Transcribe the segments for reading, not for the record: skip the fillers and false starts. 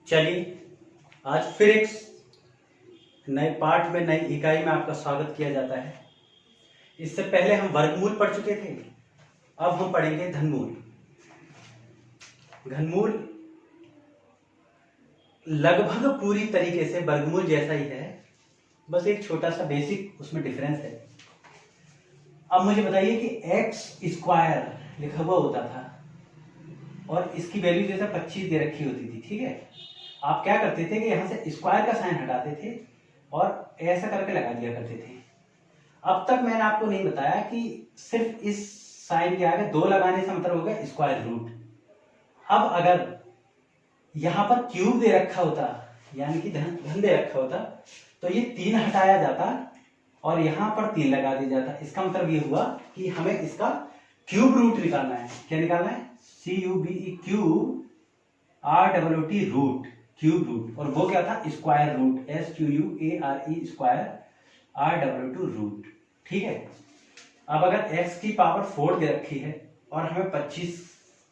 चलिए आज फिर एक नए पाठ में, नई इकाई में आपका स्वागत किया जाता है। इससे पहले हम वर्गमूल पढ़ चुके थे, अब हम पढ़ेंगे घनमूल। घनमूल लगभग पूरी तरीके से वर्गमूल जैसा ही है, बस एक छोटा सा बेसिक उसमें डिफरेंस है। अब मुझे बताइए कि एक्स स्क्वायर लिखा हुआ होता था और इसकी वैल्यू जैसे 25 दे रखी होती थी, ठीक है। आप क्या करते थे कि यहां से स्क्वायर का साइन हटाते थे और ऐसा करके लगा दिया करते थे। अब तक मैंने आपको नहीं बताया कि सिर्फ इस साइन के आगे 2 लगाने से मतलब हो गया स्क्वायर रूट। अब अगर यहां पर क्यूब दे रखा होता, यानी कि धन दे रखा होता, तो ये 3 हटाया जाता और यहां पर 3 लगा दिया जाता। इसका मतलब ये हुआ कि हमें इसका क्यूब रूट निकालना है। क्या निकालना है? CUBE cube ROOT root, cube root. और वो क्या था? Square root, SQUARE square ROOT root, ठीक है। अब अगर x की पावर 4 दे रखी है और हमें 25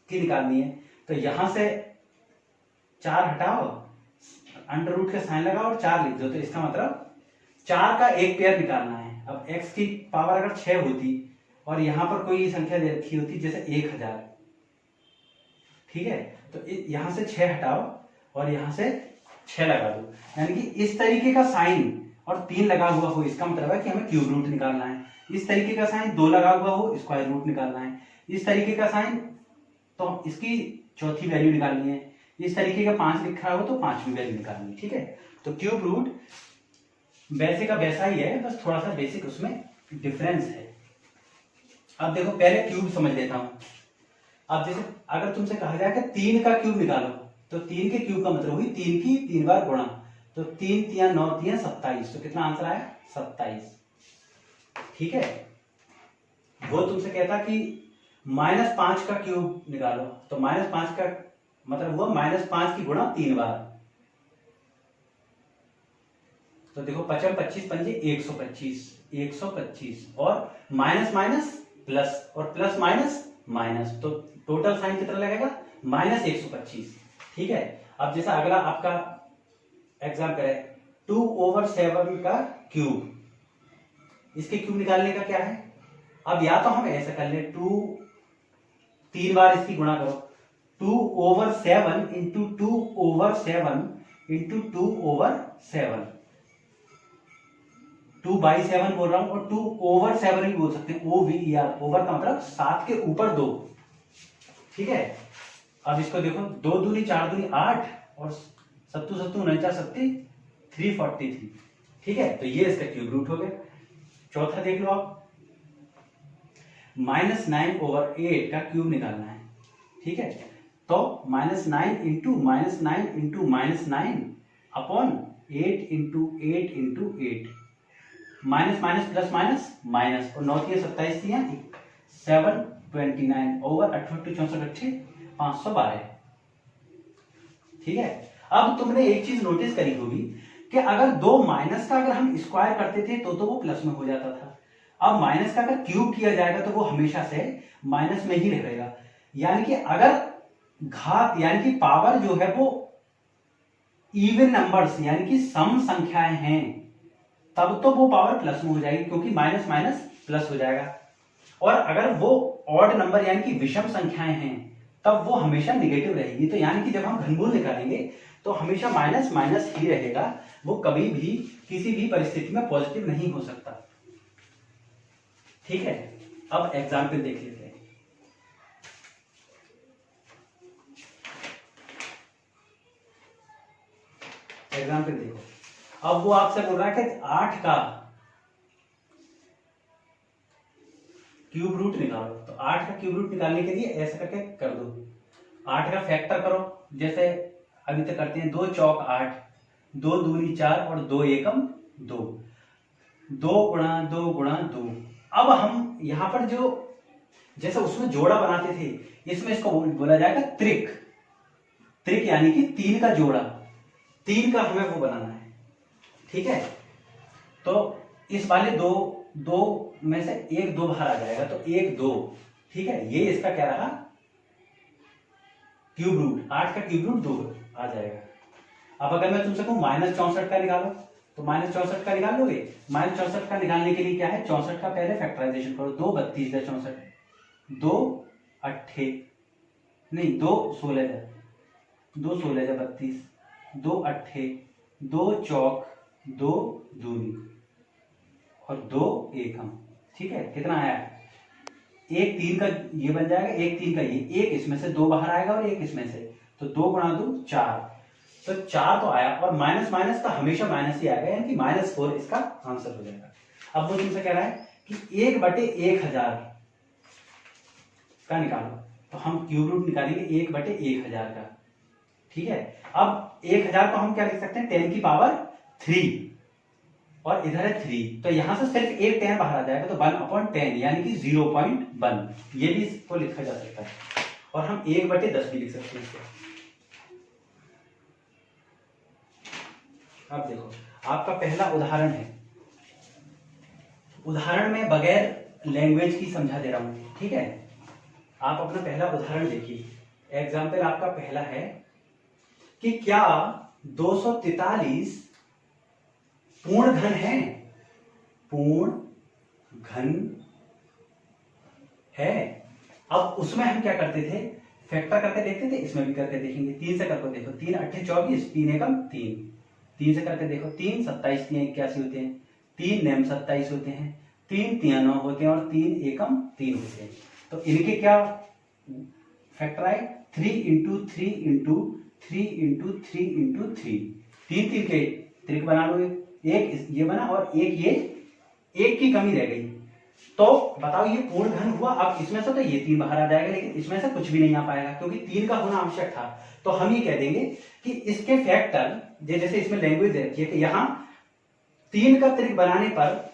की निकालनी है, तो यहां से 4 हटाओ, अंडर रूट का साइन लगाओ और 4 लिख दो, तो इसका मतलब 4 का एक पेयर निकालना है। अब x की पावर अगर 6 होती और यहां पर कोई संख्या दे रखी होती जैसे 1000, ठीक है, तो यहां से 6 हटाओ और यहां से 6 लगा दो, यानी कि इस तरीके का साइन और 3 लगा हुआ हो, इसका मतलब है कि हमें क्यूब रूट निकालना है। इस तरीके का साइन 2 लगा हुआ हो, स्क्वायर रूट निकालना है। इस तरीके का साइन तो इसकी चौथी वैल्यू निकालनी है। इस तरीके का 5 लिखा हो तो 5वीं वैल्यू निकालनी है, ठीक है। तो क्यूब रूट वैसे का वैसा ही है, बस थोड़ा सा बेसिक उसमें डिफरेंस है। अब देखो, पहले क्यूब समझ लेता हूं। अब जैसे अगर तुमसे कहा जाए कि 3 का क्यूब निकालो, तो 3 के क्यूब का मतलब हुई 3 की 3 बार गुणा, तो 3 3 9 3 27, तो कितना आंसर आया? 27, ठीक है। वो तुमसे कहता कि -5 का क्यूब निकालो, तो -5 का मतलब हुआ -5 की गुणा 3 बार, तो देखो 55 25 पंजे 125, 125 और माइनस माइनस प्लस और प्लस माइनस माइनस, तो टोटल साइन कितना लगेगा? -125, ठीक है। अब जैसा अगला आपका एग्जाम्पल है 2/7 का क्यूब, इसके क्यूब निकालने का क्या है? अब या तो हम ऐसा कर ले, 3 बार इसकी गुणा करो, 2/7 इंटू 2/7 इंटू 2/7, 2/7 बोल रहा हूं और 2/7 भी बोल सकते हैं, OVER, ओवर का मतलब 7 के ऊपर 2, ठीक है। अब इसको देखो, 2 दूनी 4 दूनी 8 और 7 7 49 7 343, ठीक है। तो ये इसका क्यूब रूट हो गया। चौथा देख लो आप, -9/8 का क्यूब निकालना है, ठीक है। तो -9 into -9 into -9 upon 8 into 8 into 8, minus minus plus minus minus, और 9 3 27 729 ओवर 8 64 512, ठीक है। अब तुमने एक चीज नोटिस करी होगी कि अगर 2 माइनस का अगर हम स्क्वायर करते थे तो वो प्लस में हो जाता था। अब माइनस का अगर क्यूब किया जाएगा तो वो हमेशा से माइनस में ही रहेगा, यानी कि अगर घात यानी कि पावर जो है वो इवन नंबर्स यानी कि सम संख्याएं हैं, तब तो वो पावर प्लस में हो जाएगी, क्योंकि माइनस माइनस प्लस हो जाएगा। और अगर वो ऑड नंबर यानी कि विषम संख्याएं हैं, तब वो हमेशा निगेटिव रहेगी। तो यानी कि जब हम घनमूल निकालेंगे तो हमेशा माइनस माइनस ही रहेगा, वो कभी भी किसी भी परिस्थिति में पॉजिटिव नहीं हो सकता, ठीक है। अब एग्जाम्पल देख लेते हैं। एग्जाम्पल देखो, अब वो आपसे बोल रहा है कि 8 का क्यूब रूट निकालो, तो 8 का क्यूब रूट निकालने के लिए ऐसा करके कर दो, 8 का फैक्टर करो, जैसे अभी तक करते हैं, 2 चौक 8, 2 दूनी 4 और 2 एकम 2, 2 गुणा 2 गुणा 2। अब हम यहां पर जो जैसे उसमें जोड़ा बनाते थे, इसमें इसको बोला जाएगा त्रिक, त्रिक यानी कि 3 का जोड़ा, 3 का हमें वो बनाना है, ठीक है। तो इस वाले दो में से 1 2 बाहर आ जाएगा, तो 1 2, ठीक है। ये इसका क्या रहा? क्यूब रूट, 8 का क्यूब रूट 2 आ जाएगा, अब अगर मैं तुमसे कहूँ -64 का निकालो, तो -64 का निकाल लोगे? -64 का निकालने के लिए क्या है, 64 का पहले फैक्टराइजेशन करो, 2 32 64, 2 अट्ठे नहीं 2 16 2 16 32, 2 अट्ठे 2 चौक 2 दूनी और 2 एकम। ठीक है, कितना आया? एक 3 का ये बन जाएगा, एक 3 का ये, एक इसमें से 2 बाहर आएगा और एक इसमें से, तो 2 गुणा 2 4, तो 4 तो आया, और माइनस माइनस का हमेशा माइनस ही आएगा, यानी कि -4 इसका आंसर हो जाएगा। अब वो तुमसे कह रहा है कि 1/1000 का निकालो, तो हम क्यूब रूट निकालेंगे 1/1000 का। ठीक है, अब 1000 को हम क्या लिख सकते हैं, 10 की पावर 3, और इधर है 3, तो यहां से सिर्फ एक 10 बाहर आ जाएगा, तो 1/10 यानी कि 0.1, ये भी इसको लिखा जा सकता है, और हम 1/10 भी लिख सकते हैं इसको। अब देखो, आपका पहला उदाहरण है, उदाहरण में बगैर लैंग्वेज की समझा दे रहा हूं। ठीक है, आप अपना पहला उदाहरण देखिए। एग्जाम्पल आपका पहला है कि क्या 243 पूर्ण घन है? पूर्ण घन है। अब उसमें हम क्या करते थे, फैक्टर करके देखते थे, इसमें भी करके देखेंगे। 3 से करके देखो, 3 अट्ठे 24, 3 एकम 3, 3 से करके देखो, 3 27, 3 81 होते हैं, 3 नैम 27 होते हैं, 3 3 9 होते हैं, और 3 एकम 3 होते हैं। तो इनके क्या फैक्टर आए, 3 इंटू 3 इंटू 3 इंटू 3 इंटू 3, 3 3 के त्रिक बना लो, एक ये बना और एक ये, एक की कमी रह गई, तो बताओ ये पूर्ण घन हुआ। अब इसमें से तो ये 3 बाहर आ जाएगा, लेकिन इसमें से कुछ भी नहीं आ पाएगा, क्योंकि 3 का होना आवश्यक था। तो हम ये कह देंगे कि इसके फैक्टर, जैसे इसमें लैंग्वेज दे रखी है कि यहाँ 3 का त्रिक बनाने पर,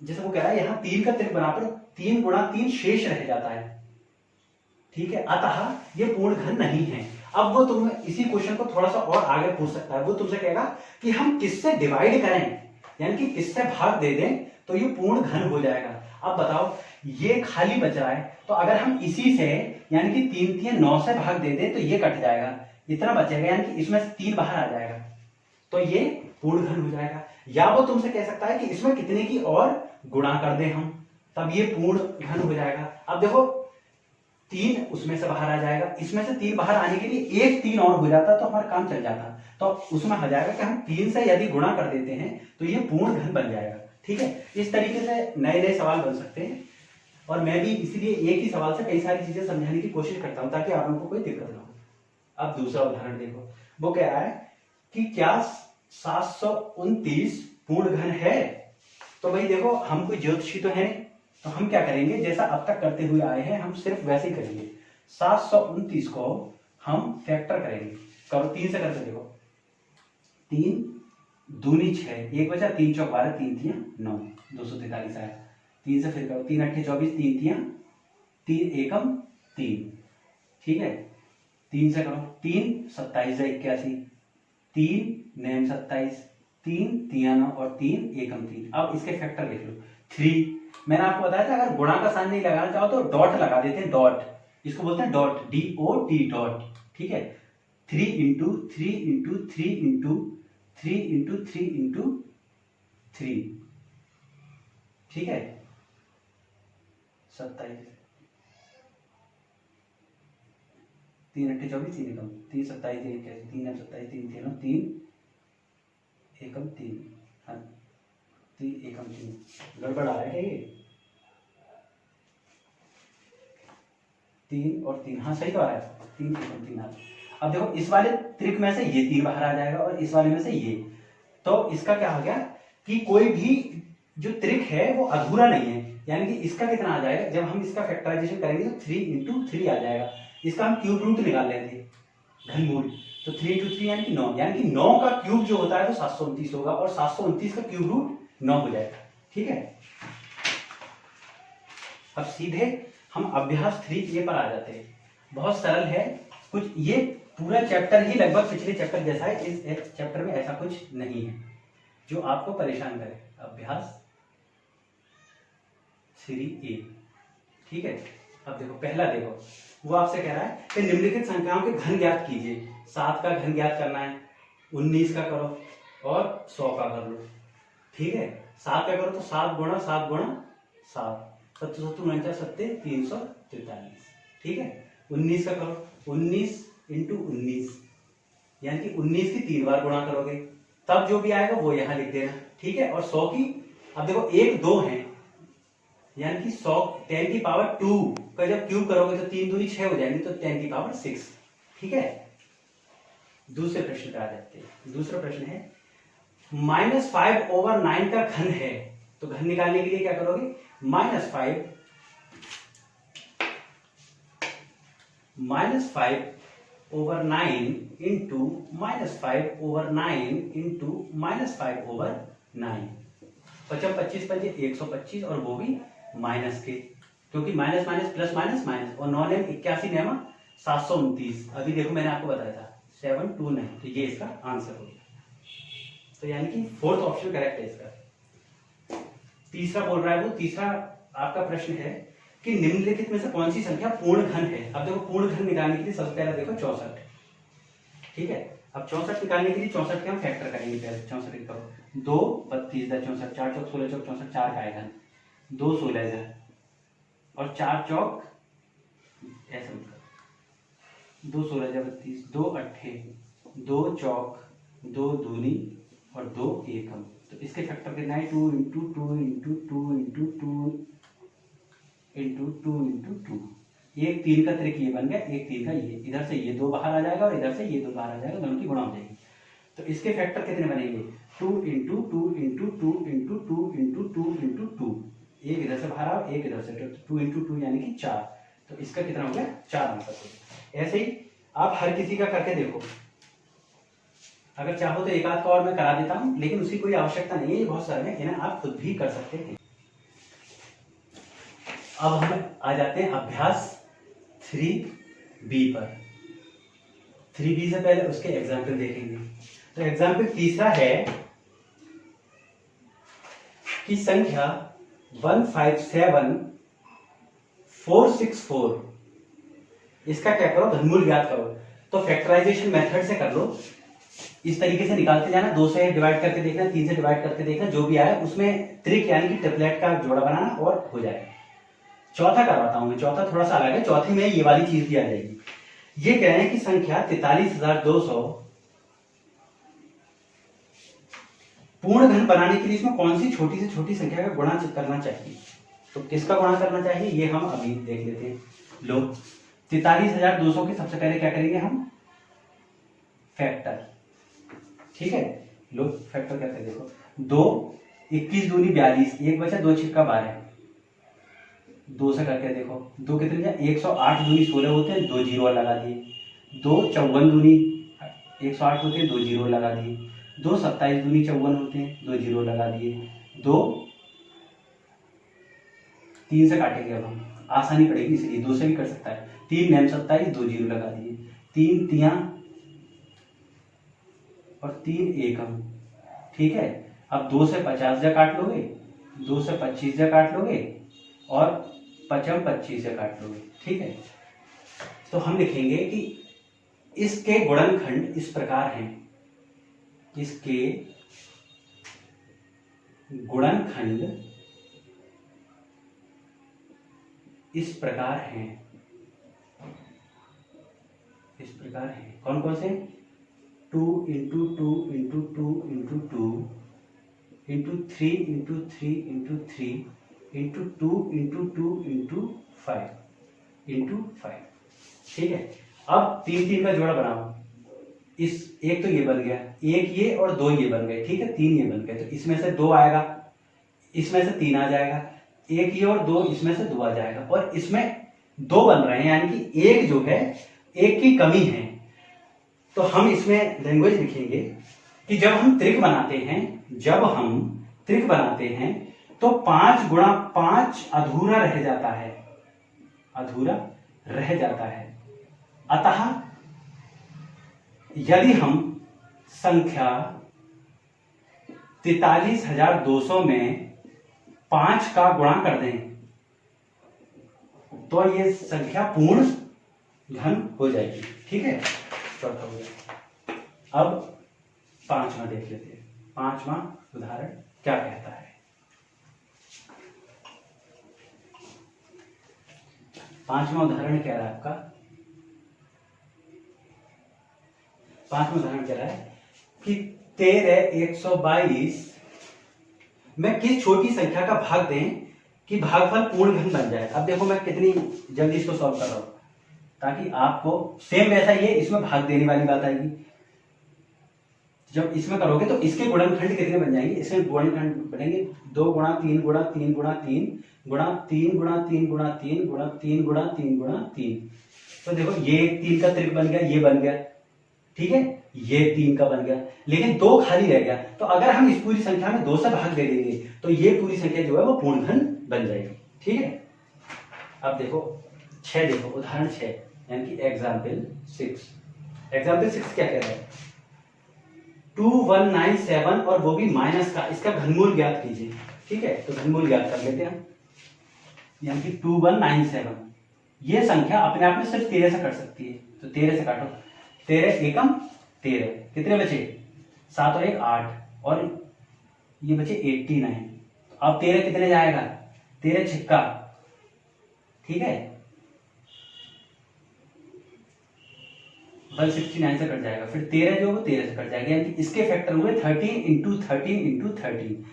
जैसे वो कह रहा है यहाँ 3 का त्रिक बनाने पर 3 गुणा 3 शेष रह जाता है। ठीक है, अतः ये पूर्ण घन नहीं है। अब वो तुम इसी क्वेश्चन को थोड़ा सा और आगे पूछ सकता है, वो तुमसे कहेगा कि हम किससे डिवाइड करें, यानी कि किससे भाग दे दें तो ये पूर्ण घन हो जाएगा। अब बताओ, ये खाली बच रहा है, तो अगर हम इसी से, यानी कि 3 3 9 से भाग दे दें तो ये कट जाएगा, इतना बचेगा, यानी कि इसमें से 3 बाहर आ जाएगा, तो ये पूर्ण घन हो जाएगा। या वो तुमसे कह सकता है कि इसमें कितने की और गुणा कर दें हम, तब ये पूर्ण घन हो जाएगा। अब देखो, 3 उसमें से बाहर आ जाएगा, इसमें से 3 बाहर आने के लिए एक 3 और हो जाता तो हमारा काम चल जाता। तो उसमें हो जाएगा कि हम 3 से यदि गुणा कर देते हैं तो ये पूर्ण घन बन जाएगा। ठीक है, इस तरीके से नए नए सवाल बन सकते हैं, और मैं भी इसीलिए एक ही सवाल से कई सारी चीजें समझाने की कोशिश करता हूं, ताकि आप लोगों को कोई दिक्कत ना हो। अब दूसरा उदाहरण देखो, वो कह रहा है कि क्या 729 पूर्ण घन है? तो भाई देखो, हम कोई ज्योतिषी तो है नहीं, तो हम क्या करेंगे, जैसा अब तक करते हुए आए हैं, हम सिर्फ वैसे ही करेंगे। 729 को हम फैक्टर करेंगे, करो 3 से करके देखो, 3 दूनी 6, एक बचा, 3 चौक 12, 3 3 9, 243 आया। 3 से फिर करो, 3 अट्ठे 24, 3 3 3 एकम 3। ठीक है, 3 से करो, 3 27 81, 3 9 27, 3 3 9 और 3 एकम 3। अब इसके फैक्टर देख लो, 3, मैंने आपको बताया था अगर गुणा का साइन नहीं लगाना चाहो तो डॉट लगा देते हैं, डॉट, इसको बोलते हैं डॉट, DOT डॉट। ठीक है, 3 into 3 into 3 into 3 into 3 into 3। ठीक है, 27, 3 अट्ठे 24, 3 एकम 3, 27 3 27 3 3 3 एकम 3, हाँ 3 एकम 3, गड़बड़ आ रहा है ये, 3 और 3, हाँ सही तो आ रहा है, 3 एकम 3 आ रहा है। अब देखो, इस वाले त्रिक में से ये 3 बाहर आ जाएगा, और इस वाले में से ये, तो इसका क्या हो गया कि कोई भी जो त्रिक है वो अधूरा नहीं है, यानी कि इसका कितना आ जाएगा, जब हम इसका फैक्टराइजेशन करेंगे तो 3 इंटू 3 आ जाएगा। इसका हम क्यूब रूट निकाल लेंगे, घनमूल, तो 3 इंटू 3 यानी कि 9, यानी कि 9 का क्यूब जो होता है वो 729 होगा, और 729 का क्यूब रूट 9 हो जाएगा। ठीक है, अब सीधे हम अभ्यास 3A पर आ जाते हैं। बहुत सरल है, कुछ ये पूरा चैप्टर ही लगभग पिछले चैप्टर जैसा है, इस चैप्टर में ऐसा कुछ नहीं है जो आपको परेशान करे। अभ्यास 3A। ठीक है, अब देखो, पहला देखो, वो आपसे कह रहा है कि निम्नलिखित संख्याओं के घन ज्ञात कीजिए। 7 का घन ज्ञात करना है, 19 का करो और 100 का कर लो, ठीक है। 7 का करो तो 7 गुणा 7 गुणा 7, 7 7 49 सत्ते 343, ठीक है। 19 का करो, 19 इंटू 19, यानी कि 19 की 3 बार गुणा करोगे, तब जो भी आएगा वो यहां लिख देना, ठीक है। और 100 की, अब देखो 1 2 है, यानी कि 100 10 की पावर 2 का जब क्यूब करोगे तो 3 दूनी 6 हो जाएंगी, तो 10 की पावर 6, ठीक है। दूसरे प्रश्न पे आ जाते हैं। दूसरा प्रश्न है -5/9 का घन है, तो घन निकालने के लिए क्या करोगे, -5 5/9 इंटू -5/9 इंटू -5/9, 25 पंजे 125 और वो भी माइनस के, क्योंकि minus minus plus minus minus, और 9 नेम 81 नेमा 729। अभी देखो मैंने आपको बताया था 729, तो ये इसका आंसर हो गया। तो यानी कि फोर्थ ऑप्शन करेक्ट है इसका। तीसरा बोल रहा है वो, तीसरा आपका प्रश्न है कि निम्नलिखित में से कौन सी संख्या पूर्ण घन है। अब देखो पूर्ण घन निकालने के लिए सबसे पहले देखो 64, ठीक है। अब 64 निकालने के लिए 64 के हम फैक्टर करेंगे पहले। 64 करो, 2 32 64, 4 चौक 16 चौक 64, 4 का आएगा 2 16 और 4 चौक ऐसे मतलब 2 16 32, 2 अट्ठे 2 चौक 2 दूनी और 2 एकम, तो इसके फैक्टर कितना है 2 into 2 into 2 into 2 into 2 into 2। एक 3 का त्रिक ये बन गया, एक 3 का ये, इधर से ये 2 बाहर आ जाएगा और इधर से ये 2 बाहर आ जाएगा, दोनों की गुणा हो जाएगी। तो इसके फैक्टर कितने बनेंगे 2 into 2 into 2 into 2 into 2 into 2, एक इधर से बाहर आओ एक इधर से, तो 2 इंटू 2 यानी कि 4, तो इसका कितना हो गया 4 आंसर हो गया। ऐसे ही आप हर किसी का करके देखो, अगर चाहो तो एक आध का और मैं करा देता हूं, लेकिन उसकी कोई आवश्यकता नहीं है, ये बहुत सारे हैं, आप खुद भी कर सकते हैं। अब हम आ जाते हैं अभ्यास 3B पर। 3B से पहले उसके एग्जाम्पल देखेंगे। तो एग्जाम्पल तीसरा है कि संख्या 157464, इसका क्या करो घनमूल ज्ञात करो। तो फैक्टराइजेशन मेथड से कर लो, इस तरीके से निकालते जाना, 2 से डिवाइड करके देखना, 3 से डिवाइड करके देखना, जो भी आए उसमें त्रिक यानी कि ट्रिपलेट का जोड़ा बनाना और हो जाएगा। चौथा करवाता हूं मैं, चौथा थोड़ा सा अलग है, चौथे में ये वाली चीज भी आ जाएगी। ये कह रहे हैं कि संख्या 43200 पूर्ण घन बनाने के लिए इसमें कौन सी छोटी से छोटी संख्या का गुणा करना चाहिए। तो किसका गुणा करना चाहिए ये हम अभी देख लेते हैं। लो 43200 के सबसे पहले क्या करेंगे हम फैक्टर, ठीक है। लो फैक्टर करते हैं, देखो 2 21 दूनी 42, एक बचा 2 छिक्का 12, 2 से करके देखो 2 कितने जाए 108 दूनी 16 होते हैं, 2 जीरो लगा दिए, 2 54 दूनी 108 होते हैं, 2 जीरो लगा दिए, 2 27 दूनी 54 होते हैं, 2 जीरो लगा दिए, 2 3 से काटेंगे, अब हम आसानी पड़ेगी इसलिए 2 से भी कर सकता है, 3 9 27, 2 जीरो लगा दिए, 3 तिया और 3 एकम, ठीक है। अब 2 से 50 जा काट लोगे, 2 से 25 जा काट लोगे और 25 से काट लोगे, ठीक है। तो हम लिखेंगे कि इसके गुणनखंड इस प्रकार हैं, इसके गुणनखंड इस प्रकार हैं, इस प्रकार हैं, कौन कौन से 2 into 2 into 2 into 2 into 3 into 3 into 3 into 2 into 2 into 5 into 5, ठीक है। अब 3 3 का जोड़ा बनाओ, इस एक तो ये बन गया, एक ये और 2 ये बन गए, ठीक है, 3 ये बन गए, तो इसमें से 2 आएगा, इसमें से 3 आ जाएगा, एक ये और 2 इसमें से 2 आ जाएगा, और इसमें 2 बन रहे हैं, यानी कि एक जो है एक की कमी है। तो हम इसमें लैंग्वेज लिखेंगे कि जब हम त्रिक बनाते हैं, जब हम त्रिक बनाते हैं तो 5 गुणा 5 अधूरा रह जाता है, अधूरा रह जाता है। अतः यदि हम संख्या 43200 में 5 का गुणा कर दें तो ये संख्या पूर्ण घन हो जाएगी, ठीक है। चौथा हो गया। अब पांचवा देख लेते हैं। पांचवा उदाहरण क्या कहता है। पांचवा उदाहरण कह रहा है आपका, पांचवा उदाहरण कह रहा है कि 13,122 में किस छोटी संख्या का भाग दें कि भागफल पूर्ण घन बन जाए। अब देखो मैं कितनी जल्दी इसको सॉल्व कर रहा हूं ताकि आपको सेम वैसा ही है, इसमें भाग देने वाली बात आएगी। जब इसमें करोगे तो इसके गुणनखंड कितने बन जाएंगे, इसमें गुणनखंड बनेंगे 2 गुणा 3 गुणा 3 गुणा 3 गुणा 3 गुणा 3 गुणा 3 गुणा 3 गुणा 3 गुणा 3। तो देखो ये 3 का त्रिक बन गया, ये बन गया, ठीक है, ये 3 का बन गया, लेकिन 2 खाली रह गया। तो अगर हम इस पूरी संख्या में 2 से भाग दे देंगे तो ये पूरी संख्या जो है वो पूर्ण घन बन जाएगी, ठीक है। अब देखो 6, देखो उदाहरण 6 यानी कि एग्जाम्पल 6। एग्जाम्पल 6 क्या कह रहा है, 2197 और वो भी माइनस का, इसका घनमूल ज्ञात कीजिए, ठीक है। तो घनमूल ज्ञात कर लेते हैं, यानी कि 2197। ये संख्या अपने आप में सिर्फ 13 से कट सकती है, तो 13 से काटो, 13 एकम 13, कितने बचे 7 और 1 8, और ये बचे 89। अब 13 कितने जाएगा, 13 छिक्का, ठीक है, 169 से कट जाएगा, फिर 13 जो वो 13 से कट जाएगा, यानी कि इसके फैक्टर हुए 13 इंटू 13 इंटू 13।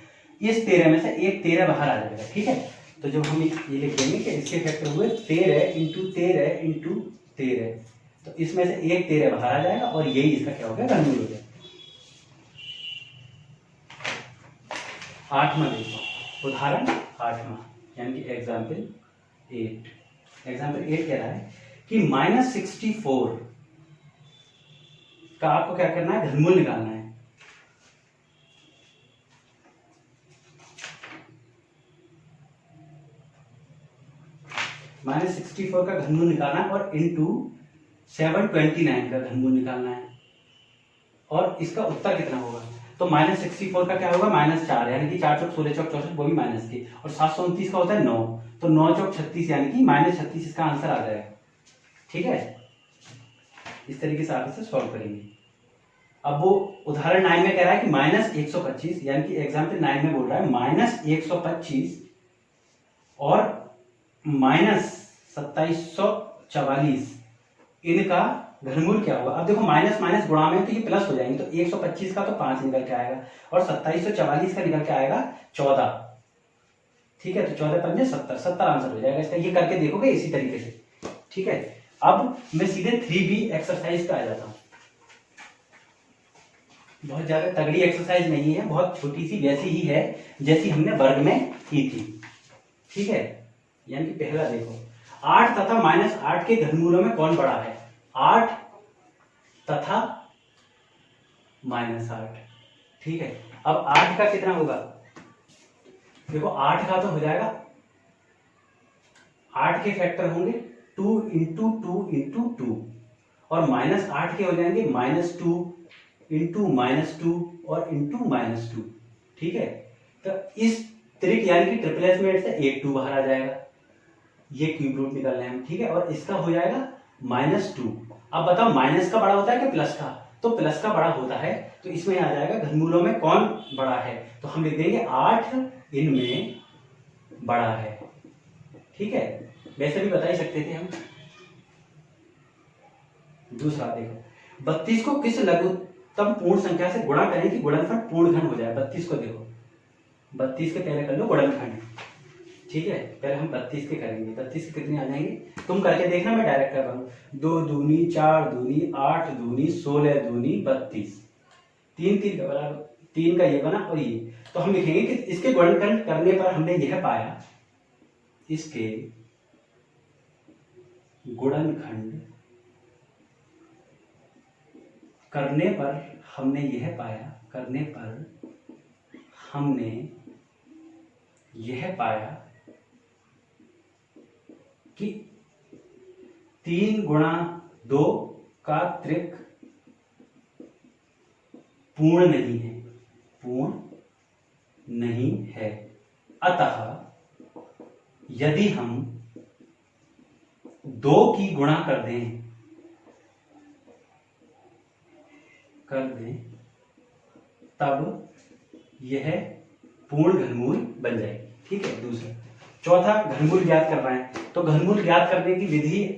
इस 13 में से एक 13 बाहर आ जाएगा, ठीक है। तो जब हम ये लिख देंगे कि इसके फैक्टर हुए 13 इंटू 13 इंटू 13, तो इसमें से एक 13 बाहर आ जाएगा और यही इसका क्या हो गया, घनमूल हो गया। 8वां देखो, उदाहरण 8वां यानी कि एग्जाम्पल 8। एग्जाम्पल 8 कह रहा है कि -64 का आपको क्या करना है, घनमूल निकालना है। -64 का घनमूल निकालना है और इंटू 729 का घनमूल निकालना है, और इसका उत्तर कितना होगा। तो -64 का क्या होगा, -4, यानी कि 4 चौक 16 चौक 64, वो भी माइनस के, और 729 का होता है 9, तो 9 चौक 36, यानी कि -36 इसका आंसर आ जाएगा, ठीक है। इस तरीके से आप इसे सॉल्व करेंगे। अब वो उदाहरण 9 में कह रहा है कि -125, यानी कि एग्जाम्पल 9 में बोल रहा है -125 और -2744, इनका घनमूल क्या होगा। अब देखो माइनस माइनस गुणा में तो ये प्लस हो जाएंगे, तो 125 का तो 5 निकल के आएगा और 2744 का निकल के आएगा 14, ठीक है। तो 14 पंजे 70, 70 आंसर हो जाएगा इसका। ये करके देखोगे इसी तरीके से, ठीक है। अब मैं सीधे 3B एक्सरसाइज पे आ जाता हूं। बहुत ज्यादा तगड़ी एक्सरसाइज नहीं है, बहुत छोटी सी, वैसी ही है जैसी हमने वर्ग में की थी, ठीक है। यानी कि पहला देखो, 8 तथा -8 के घनमूलों में कौन बड़ा है, 8 तथा -8, ठीक है। अब 8 का कितना होगा, देखो 8 का तो हो जाएगा, 8 के फैक्टर होंगे 2 इंटू 2 इंटू 2, और -8 के हो जाएंगे -2 इंटू -2 और इंटू -2, ठीक है। तो इस त्रिक यानी कि ट्रिपल एस में से एक 2 बाहर आ जाएगा, ये क्यूब रूट निकालना है, ठीक है। और इसका हो जाएगा -2। अब बताओ माइनस का बड़ा होता है कि प्लस का, तो प्लस का बड़ा होता है, तो इसमें आ जाएगा घनमूलों में कौन बड़ा है, तो हम लिख देंगे 8 इनमें बड़ा है, ठीक है। वैसे भी बता ही सकते थे हम। दूसरा देखो, 32 को किस लघुत्तम पूर्ण संख्या से गुणा करें कि गुणनफल पूर्ण घन हो जाए। 32 को देखो, 32 के पहले कर लो गुणनखंड, ठीक है। पहले हम 32 के करेंगे, 32 के कितने आ जाएंगे तुम करके देखना, मैं डायरेक्ट कर रहा हूं। 2 दूनी 4 दूनी 8 दूनी 16 दूनी 32, 3 3 का बराबर 3 का ये बना और ये, तो हम लिखेंगे कि इसके गुणनखंड करने पर हमने यह पाया, इसके गुणनखंड करने पर हमने यह पाया, करने पर हमने यह पाया कि 3 गुणा 2 का त्रिक पूर्ण नहीं है, पूर्ण नहीं है। अतः यदि हम 2 की गुणा कर दें तब यह पूर्ण घनमूल बन जाएगी। ठीक है। दूसरा, चौथा घनमूल ज्ञात करना है, तो घनमूल ज्ञात करने की विधि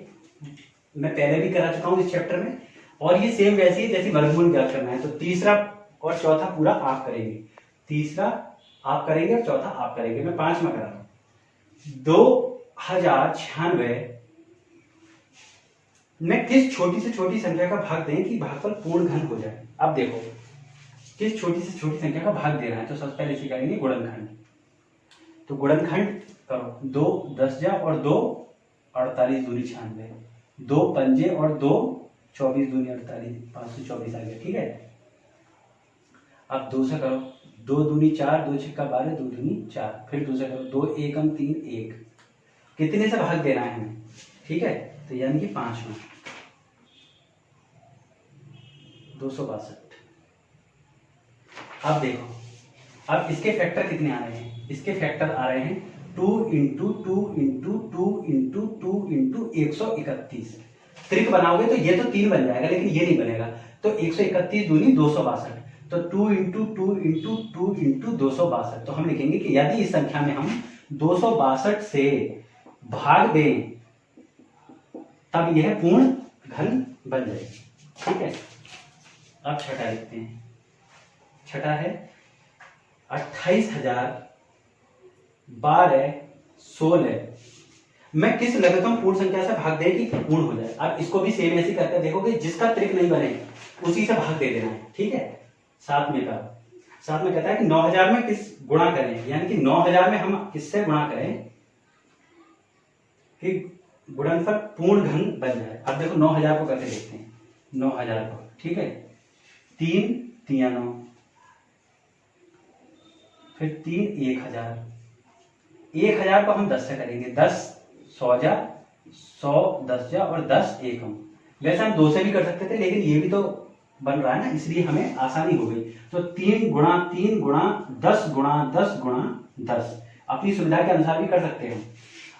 मैं पहले भी करा चुका हूं इस चैप्टर में, और ये सेम वैसी है जैसे वर्गमूल ज्ञात करना है। तो तीसरा और चौथा पूरा आप करेंगे, तीसरा आप करेंगे और चौथा आप करेंगे। मैं 5वां करा रहा हूं। 2096 में किस छोटी से छोटी संख्या का भाग दें कि भागफल पूर्ण घन हो जाए। अब देखो किस छोटी से छोटी संख्या का भाग दे रहा है, तो सबसे पहले इसे करेंगे गुणनखंड। तो गुणनखंड करो, 2 10 जा और 2 48 दूनी 96, 2 पंजे और 2 24 दूनी 48, 524 आ गया। ठीक है। अब 2 से करो, 2 दूनी 4, 2 छक्का 12, 2 दूनी 4, फिर 2 से करो, 2 एकम 3 1, कितने से भाग देना है हमें। ठीक है। तो यानी कि 5 में 262। अब देखो, अब इसके फैक्टर कितने आ रहे हैं, इसके फैक्टर आ रहे हैं 2 इंटू 2 इंटू 2 इंटू 2 इंटू 131। त्रिक बनाओगे तो ये तो 3 बन जाएगा, लेकिन ये नहीं बनेगा। तो 131 दूनी 262, तो 2 इंटू 2 इंटू 2 इंटू 262। तो हम लिखेंगे कि यदि इस संख्या में हम 262 से भाग दें तब यह पूर्ण घन बन जाएगी। ठीक है। अब छठा लिखते हैं। छठा है 28,012 मैं किस लघुत्तम पूर्ण संख्या से भाग दे कि पूर्ण हो जाए। अब इसको भी सेम ऐसे करके देखोगे, जिसका त्रिक नहीं बने उसी से भाग दे देना है। ठीक है। साथ में कहता है कि 9,000 में किस गुणा करें, यानी कि 9,000 में हम किससे गुणा करें कि गुणनफल पूर्ण घन बन जाए। अब देखो 9,000 को कैसे देखते हैं, 9,000 को। ठीक है। 3 3 9, फिर 3 1,000, 1,000 को हम 10 से करेंगे, 10 100 जा, 100 10 जा और 10 एकम। वैसे हम 2 से भी कर सकते थे, लेकिन ये भी तो बन रहा है ना, इसलिए हमें आसानी हो गई। तो 3 गुणा 3 गुणा 10 गुणा 10 गुणा 10, अपनी सुविधा के अनुसार भी कर सकते हैं।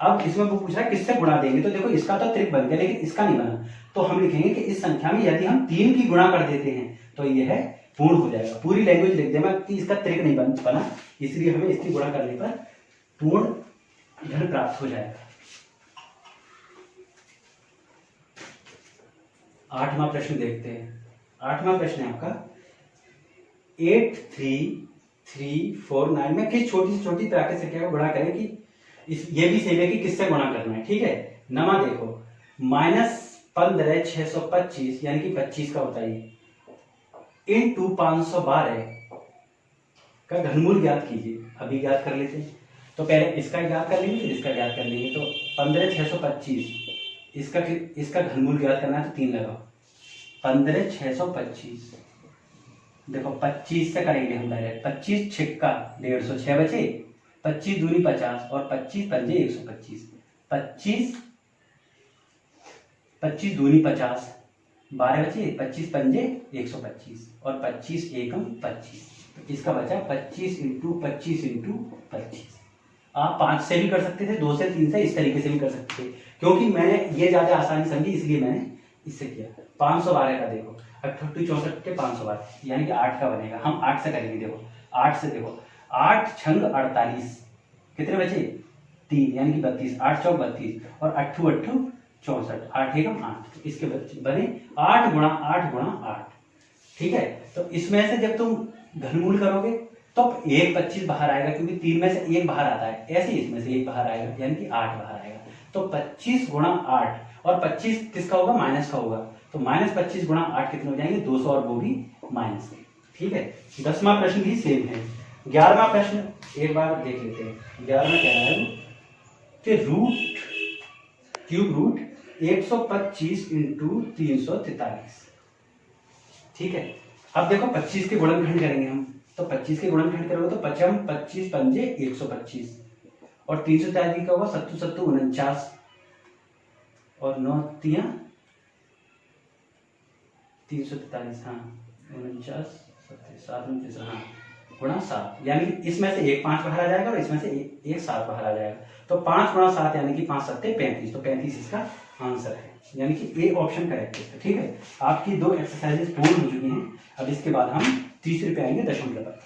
अब इसमें वो पूछ रहा है किससे गुणा देंगे, तो देखो इसका तो त्रिक बन गया, लेकिन इसका नहीं बना। तो हम लिखेंगे कि इस संख्या में यदि हम 3 की गुणा कर देते हैं तो यह पूर्ण हो जाएगा। पूरी लैंग्वेज लिख देना कि इसका त्रिक नहीं बना, इसलिए हमें इसकी गुणा करने पर पूर्ण घन प्राप्त हो जाएगा। 8वां प्रश्न देखते हैं। 8वां प्रश्न है आपका 83349 में किस छोटी से छोटी तरह की संख्या को गुणा करें कि ये भी सेम है कि किससे गुणा करना है। ठीक है। नमा देखो, -15,625 यानी कि 25 का होता है, इंटू 512 का घनमूल ज्ञात कीजिए। अभी ज्ञात कर लेते हैं। तो पहले इसका ज्ञात कर लेंगे, फिर इसका ज्ञात कर लेंगे। तो 15,625 इसका घनमूल ज्ञात करना है, तो 3 लगाओ। 15,625 देखो 25 से करेंगे हम डायरेक्ट। 25 छिक्का 150, 6 बचे, 25 दूनी 50 और 25 पंजे 125, 25 दूनी 50, 12 बचे, 25 पंजे 125 और 25 एकम 25। तो इसका बचा 25 इंटू 25 इंटू 25। आप 5 से भी कर सकते थे, 2 से 3 से, इस तरीके से भी कर सकते थे, क्योंकि मैंने ये ज्यादा आसानी समझी इसलिए मैंने इससे किया। 512 का देखो, 68 64 के 512 यानी कि 8 का बनेगा। हम 8 से करेंगे। देखो 8 से देखो, 8 छंग 48, कितने बचे 3 यानी कि 32, 8 चौक 32 और 8 8 64, 8 एकम 8। इसके बने 8 गुणा 8 गुणा 8। ठीक है। तो इसमें से जब तुम घनमूल करोगे तो 1 25 बाहर आएगा, क्योंकि 3 में से 1 बाहर आता है, ऐसे ही इसमें से 1 बाहर आएगा, यानी कि 8 बाहर आएगा। तो 25 गुणा 8, और 25 किसका होगा, माइनस का होगा। तो -25 गुणा 8 कितने हो जाएंगे, 200, और वो भी माइनस के। ठीक है। 10वां प्रश्न भी सेम है। 11वां प्रश्न एक बार देख लेते हैं। 11वां कह रहा है कि क्यूब रूट 125 इंटू 343। ठीक है। अब देखो 25 के गुणनखंड करेंगे हम, तो 25 के गुणनखंड करोगे तो 55 25 पंजे 125 और 343 का होगा 7 7 49 और 9 3 343, हाँ 49 7 29, हाँ गुणा 7, यानी कि इसमें से 1 5 बाहर आ जाएगा और इसमें से 1 7 बाहर आ जाएगा। तो 5 गुणा 7 यानी कि 5 7 35, तो 35 इसका आंसर है, यानी कि ए ऑप्शन करेक्ट है। ठीक है। आपकी 2 एक्सरसाइजेस पूर्ण हो चुकी हैं। अब इसके बाद हम तीसरे पे आएंगे दशमलव पर।